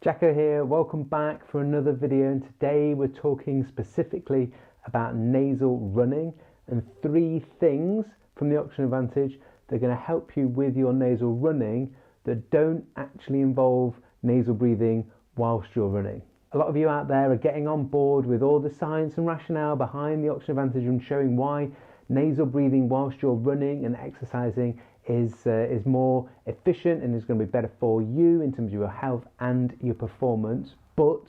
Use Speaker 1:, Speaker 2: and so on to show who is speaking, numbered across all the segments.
Speaker 1: Jacko here, welcome back for another video, and today we're talking specifically about nasal running and 3 things from the Oxygen Advantage that are going to help you with your nasal running that don't actually involve nasal breathing whilst you're running. A lot of you out there are getting on board with all the science and rationale behind the Oxygen Advantage and showing why nasal breathing whilst you're running and exercising is more efficient and is going to be better for you in terms of your health and your performance, but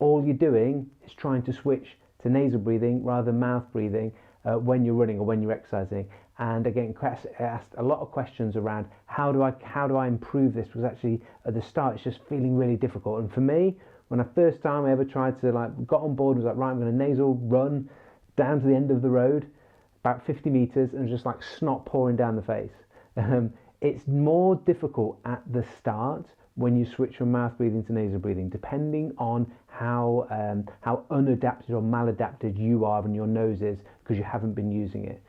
Speaker 1: all you're doing is trying to switch to nasal breathing rather than mouth breathing when you're running or when you're exercising. And again, asked a lot of questions around how do I improve this, because actually at the start it's just feeling really difficult. And for me, when I first time I ever tried to got on board, was like, right, I'm going to nasal run down to the end of the road, about 50 meters, and just like snot pouring down the face. It's more difficult at the start when you switch from mouth breathing to nasal breathing, depending on how unadapted or maladapted you are and your nose is, because you haven't been using it.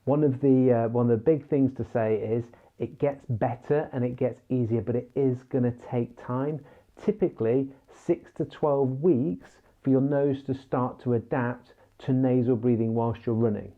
Speaker 1: One of the big things to say is it gets better and it gets easier, but it is going to take time. Typically 6 to 12 weeks for your nose to start to adapt to nasal breathing whilst you're running.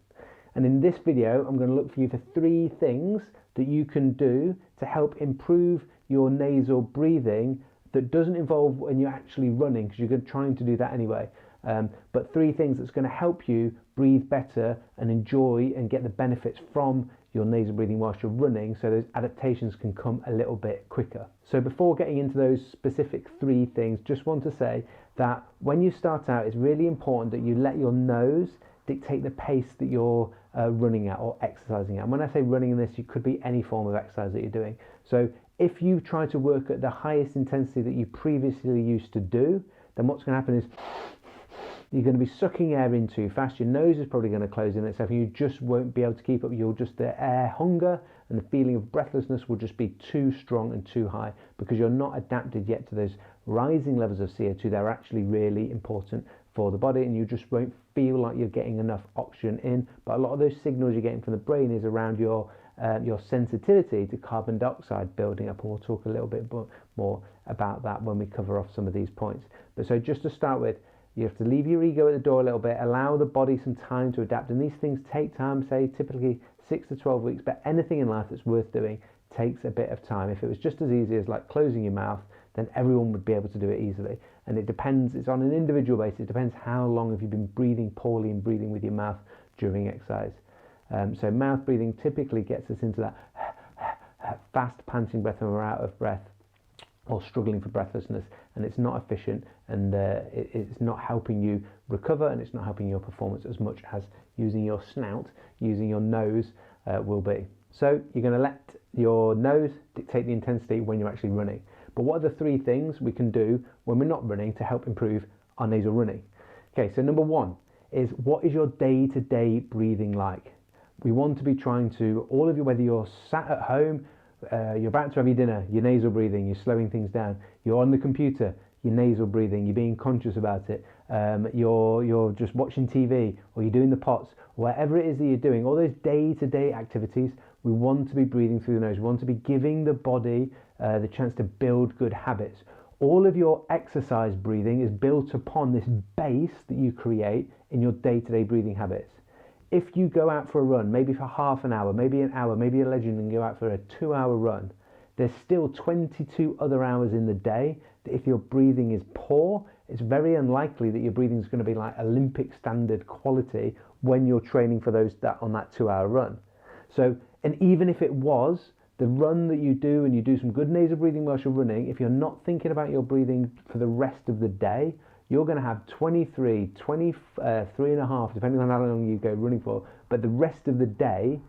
Speaker 1: And in this video, I'm going to look for you for 3 things that you can do to help improve your nasal breathing that doesn't involve when you're actually running, because you're trying to do that anyway. But 3 things that's going to help you breathe better and enjoy and get the benefits from your nasal breathing whilst you're running, so those adaptations can come a little bit quicker. So before getting into those specific 3 things, just want to say that when you start out, it's really important that you let your nose dictate the pace that you're running at or exercising at. And when I say running in this, it could be any form of exercise that you're doing. So if you try to work at the highest intensity that you previously used to do, then what's going to happen is you're going to be sucking air in too fast. Your nose is probably going to close in itself and you just won't be able to keep up. The air hunger and the feeling of breathlessness will just be too strong and too high, because you're not adapted yet to those rising levels of CO2. They're actually really important for the body, and you just won't feel like you're getting enough oxygen in. But a lot of those signals you're getting from the brain is around your sensitivity to carbon dioxide building up, and we'll talk a little bit more about that when we cover off some of these points. But so just to start with, you have to leave your ego at the door a little bit, allow the body some time to adapt, and these things take time, say typically 6 to 12 weeks, but anything in life that's worth doing takes a bit of time. If it was just as easy as like closing your mouth, then everyone would be able to do it easily. And it depends, it's on an individual basis. It depends how long have you been breathing poorly and breathing with your mouth during exercise. So mouth breathing typically gets us into that fast panting breath when we're out of breath or struggling for breathlessness, and it's not efficient, and it's not helping you recover, and it's not helping your performance as much as using your snout, using your nose will be. So you're going to let your nose dictate the intensity when you're actually running. But what are the 3 things we can do when we're not running to help improve our nasal running? Okay, so number 1 is, what is your day-to-day breathing like? We want to be trying to, all of you, whether you're sat at home, you're about to have your dinner, you're nasal breathing, you're slowing things down, you're on the computer, you're nasal breathing, you're being conscious about it, you're just watching TV, or you're doing the pots, whatever it is that you're doing, all those day-to-day activities, we want to be breathing through the nose. We want to be giving the body the chance to build good habits. All of your exercise breathing is built upon this base that you create in your day-to-day breathing habits. If you go out for a run, maybe for half an hour, maybe an hour, maybe a legend and go out for a 2-hour run, there's still 22 other hours in the day that if your breathing is poor, it's very unlikely that your breathing is going to be like Olympic standard quality when you're training for on that 2-hour run. So, and even if it was, the run that you do and you do some good nasal breathing whilst you're running, if you're not thinking about your breathing for the rest of the day, you're going to have 23 and a half, depending on how long you go running for, but the rest of the day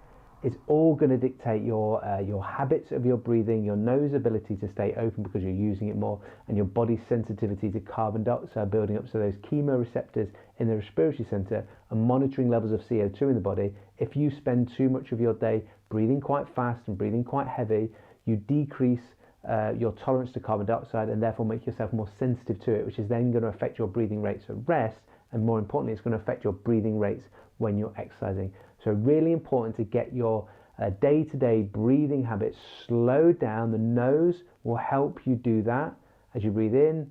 Speaker 1: is all going to dictate your habits of your breathing, your nose ability to stay open because you're using it more, and your body's sensitivity to carbon dioxide building up. So those chemoreceptors in the respiratory center are monitoring levels of CO2 in the body. If you spend too much of your day breathing quite fast and breathing quite heavy, you decrease your tolerance to carbon dioxide and therefore make yourself more sensitive to it, which is then going to affect your breathing rates at rest, and more importantly, it's going to affect your breathing rates when you're exercising. So really important to get your day-to-day breathing habits slowed down. The nose will help you do that, as you breathe in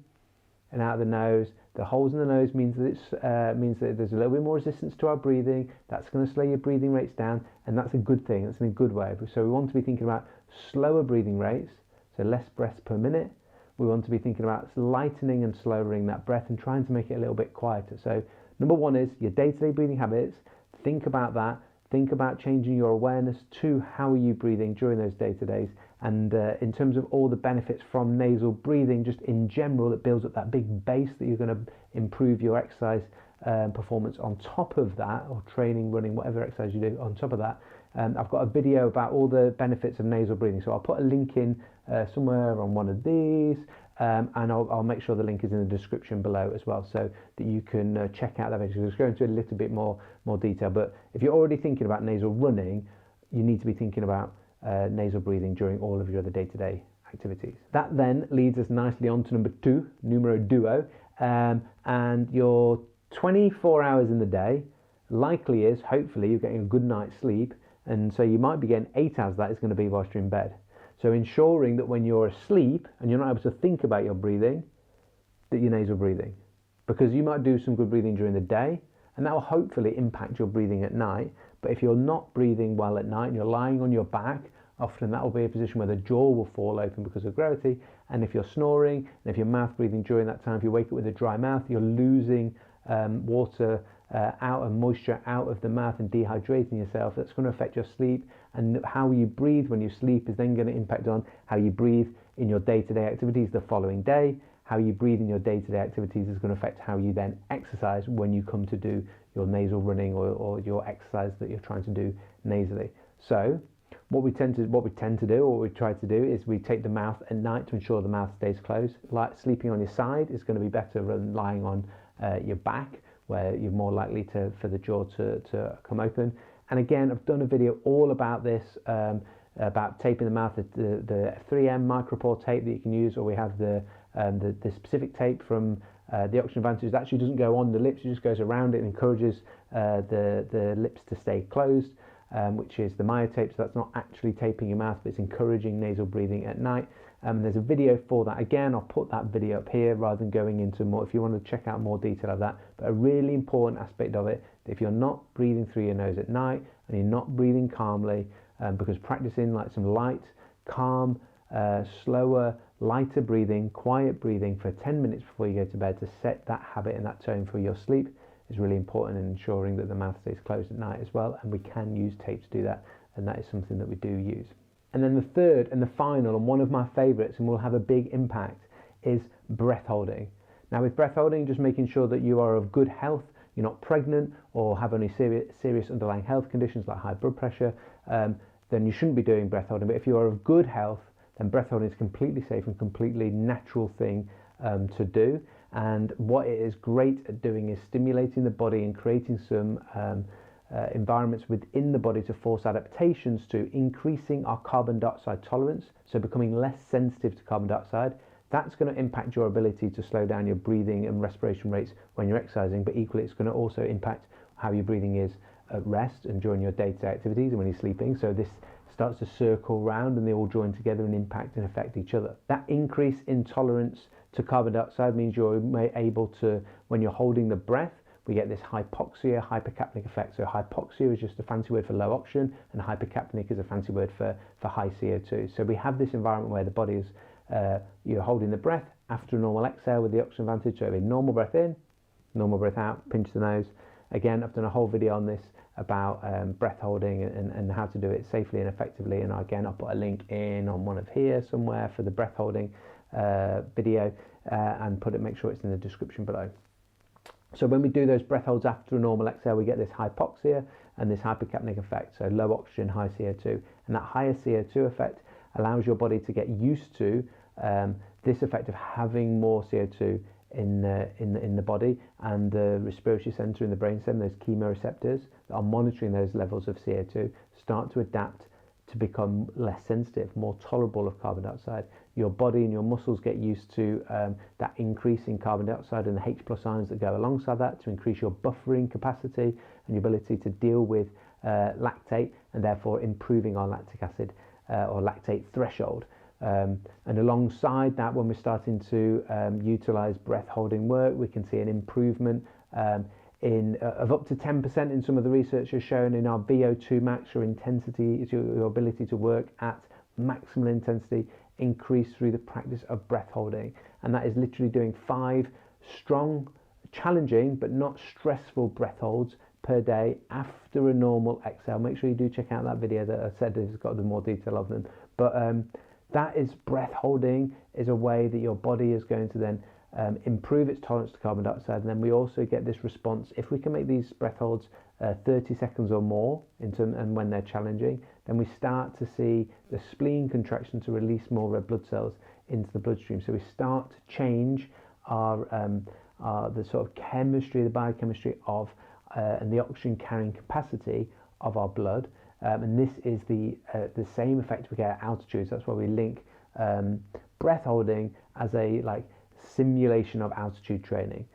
Speaker 1: and out of the nose. The holes in the nose means that there's a little bit more resistance to our breathing. That's going to slow your breathing rates down, and that's a good thing. That's in a good way. So we want to be thinking about slower breathing rates, so less breaths per minute. We want to be thinking about lightening and slowing that breath and trying to make it a little bit quieter. So number one is your day-to-day breathing habits. Think about that. Think about changing your awareness to how are you breathing during those day-to-days. And in terms of all the benefits from nasal breathing, just in general, it builds up that big base that you're going to improve your exercise performance on top of that, or training, running, whatever exercise you do on top of that. I've got a video about all the benefits of nasal breathing, so I'll put a link in somewhere on one of these, and I'll make sure the link is in the description below as well, so that you can check out that video. Just go into a little bit more detail. But if you're already thinking about nasal running, you need to be thinking about nasal breathing during all of your other day-to-day activities. That then leads us nicely on to number two, numero duo, and your 24 hours in the day likely is, hopefully, you're getting a good night's sleep, and so you might be getting 8 hours of that is going to be whilst you're in bed. So ensuring that when you're asleep and you're not able to think about your breathing, that you're nasal breathing, because you might do some good breathing during the day, and that will hopefully impact your breathing at night. But if you're not breathing well at night and you're lying on your back, often that will be a position where the jaw will fall open because of gravity. And if you're snoring, and if you're mouth breathing during that time, if you wake up with a dry mouth, you're losing water out and moisture out of the mouth and dehydrating yourself. That's going to affect your sleep, and how you breathe when you sleep is then going to impact on how you breathe in your day-to-day activities the following day. How you breathe in your day-to-day activities is going to affect how you then exercise when you come to do your nasal running or your exercise that you're trying to do nasally. So what we tend to do, or what we try to do, is we take the mouth at night to ensure the mouth stays closed. Like sleeping on your side is going to be better than lying on your back, where you're more likely for the jaw to come open. And again, I've done a video all about this, about taping the mouth, the 3M micropore tape that you can use, or we have the specific tape from the Oxygen Advantage that actually doesn't go on the lips, it just goes around it and encourages the lips to stay closed, which is the myotape. So that's not actually taping your mouth, but it's encouraging nasal breathing at night. There's a video for that. Again, I'll put that video up here rather than going into more, if you want to check out more detail of that. But a really important aspect of it, if you're not breathing through your nose at night and you're not breathing calmly, because practicing like some light, calm, slower, lighter breathing, quiet breathing for 10 minutes before you go to bed to set that habit and that tone for your sleep is really important in ensuring that the mouth stays closed at night as well. And we can use tape to do that, and that is something that we do use. And then the third and the final, and one of my favorites, and will have a big impact, is breath holding. Now with breath holding, just making sure that you are of good health, you're not pregnant or have any serious underlying health conditions like high blood pressure, then you shouldn't be doing breath holding. But if you are of good health, then breath holding is completely safe and completely natural thing to do. And what it is great at doing is stimulating the body and creating some environments within the body to force adaptations to increasing our carbon dioxide tolerance, so becoming less sensitive to carbon dioxide. That's going to impact your ability to slow down your breathing and respiration rates when you're exercising, but equally it's going to also impact how your breathing is at rest and during your day-to-day activities and when you're sleeping. So this starts to circle round and they all join together and impact and affect each other. That increase in tolerance to carbon dioxide means you're able to, when you're holding the breath, we get this hypoxia, hypercapnic effect. So hypoxia is just a fancy word for low oxygen, and hypercapnic is a fancy word for high CO2. So we have this environment where the body is, you're holding the breath after a normal exhale with the Oxygen Advantage. So a normal breath in, normal breath out, pinch the nose. Again, I've done a whole video on this about breath holding and how to do it safely and effectively. And again, I'll put a link in on one of here somewhere for the breath holding video, and make sure it's in the description below. So when we do those breath holds after a normal exhale, we get this hypoxia and this hypercapnic effect, so low oxygen, high CO2. And that higher CO2 effect allows your body to get used to this effect of having more CO2 in the body, and the respiratory center in the brainstem, those chemoreceptors that are monitoring those levels of CO2, start to adapt to become less sensitive, more tolerable of carbon dioxide. Your body and your muscles get used to that increase in carbon dioxide and the H+ ions that go alongside that to increase your buffering capacity and your ability to deal with lactate, and therefore improving our lactic acid or lactate threshold. And alongside that, when we're starting to utilize breath holding work, we can see an improvement of up to 10% in some of the research has shown in our VO2 max, your intensity, your ability to work at maximal intensity, increased through the practice of breath holding. And that is literally doing 5 strong, challenging but not stressful breath holds per day after a normal exhale. Make sure you do check out that video that I said has got the more detail of them. But that is breath holding, is a way that your body is going to then improve its tolerance to carbon dioxide. And then we also get this response if we can make these breath holds 30 seconds or more and when they're challenging, then we start to see the spleen contraction to release more red blood cells into the bloodstream. So we start to change the sort of chemistry, the biochemistry of and the oxygen carrying capacity of our blood. And this is the same effect we get at altitude. So that's why we link breath holding as a simulation of altitude training.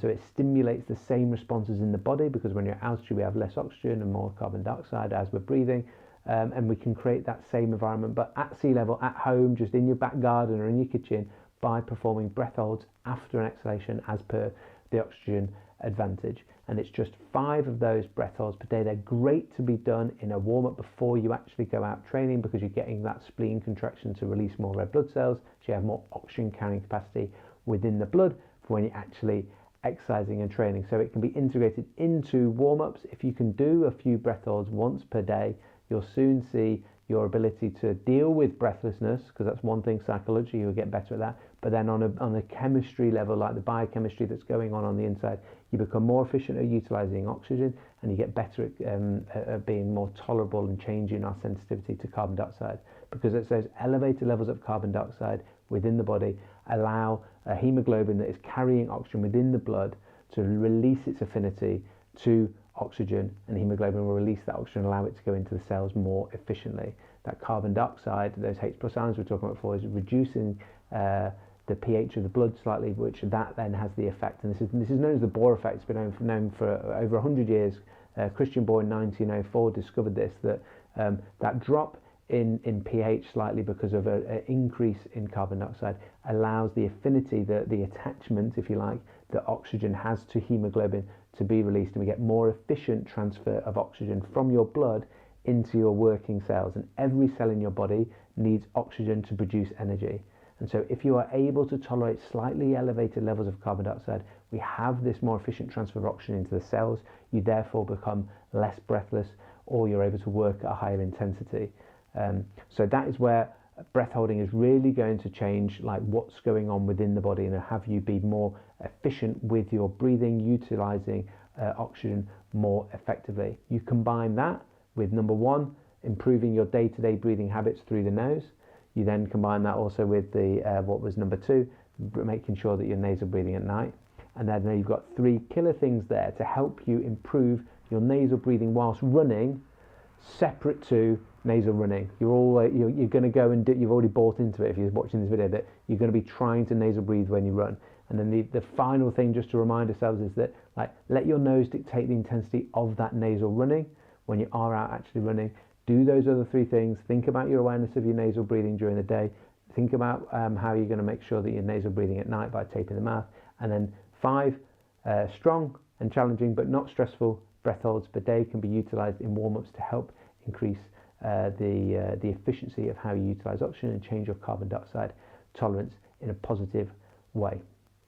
Speaker 1: So it stimulates the same responses in the body, because when you're at altitude we have less oxygen and more carbon dioxide as we're breathing, and we can create that same environment but at sea level, at home, just in your back garden or in your kitchen, by performing breath holds after an exhalation as per the oxygen advantage. And it's just 5 of those breath holds per day. They're great to be done in a warm-up before you actually go out training, because you're getting that spleen contraction to release more red blood cells, so you have more oxygen carrying capacity within the blood for when you're actually exercising and training. So it can be integrated into warm-ups. If you can do a few breath holds once per day, you'll soon see your ability to deal with breathlessness, because that's one thing psychologically you'll get better at that. But then on a chemistry level, like the biochemistry that's going on the inside, you become more efficient at utilizing oxygen, and you get better at being more tolerable and changing our sensitivity to carbon dioxide, because it's those elevated levels of carbon dioxide within the body allow a hemoglobin that is carrying oxygen within the blood to release its affinity to oxygen, and hemoglobin will release that oxygen and allow it to go into the cells more efficiently. That carbon dioxide, those H+ ions we were talking about before, is reducing the pH of the blood slightly, which that then has the effect. And this is known as the Bohr effect. It's been known for over 100 years. Christian Bohr in 1904 discovered this, that that drop in pH slightly because of an increase in carbon dioxide allows the affinity, the attachment, if you like, that oxygen has to hemoglobin to be released, and we get more efficient transfer of oxygen from your blood into your working cells. And every cell in your body needs oxygen to produce energy. And so if you are able to tolerate slightly elevated levels of carbon dioxide, we have this more efficient transfer of oxygen into the cells. You therefore become less breathless, or you're able to work at a higher intensity. So that is where breath holding is really going to change what's going on within the body, and have you be more efficient with your breathing, utilizing oxygen more effectively. You combine that with, number 1, improving your day-to-day breathing habits through the nose. You then combine that also with the what was number 2, making sure that you're nasal breathing at night. And then you've got 3 killer things there to help you improve your nasal breathing whilst running, separate to nasal running. You're going to go and you've already bought into it if you're watching this video, that you're going to be trying to nasal breathe when you run. And then the final thing, just to remind ourselves, is that let your nose dictate the intensity of that nasal running when you are out actually running. Do those other 3 things. Think about your awareness of your nasal breathing during the day. Think about how you're going to make sure that you're nasal breathing at night by taping the mouth. And then 5 strong and challenging but not stressful breath holds per day can be utilized in warm-ups to help increase the efficiency of how you utilize oxygen and change your carbon dioxide tolerance in a positive way.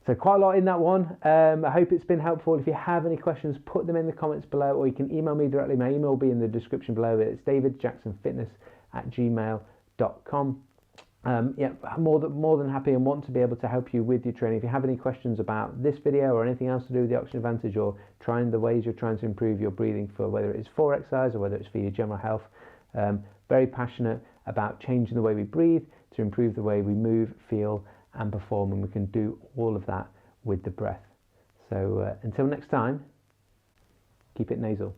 Speaker 1: So quite a lot in that one. I hope it's been helpful. If you have any questions, put them in the comments below, or you can email me directly. My email will be in the description below. It's davidjacksonfitness@gmail.com. Yeah, I'm more than happy and want to be able to help you with your training. If you have any questions about this video or anything else to do with the oxygen advantage, or trying the ways you're trying to improve your breathing, for whether it's for exercise or whether it's for your general health, very passionate about changing the way we breathe to improve the way we move, feel and perform, and we can do all of that with the breath. So until next time, keep it nasal.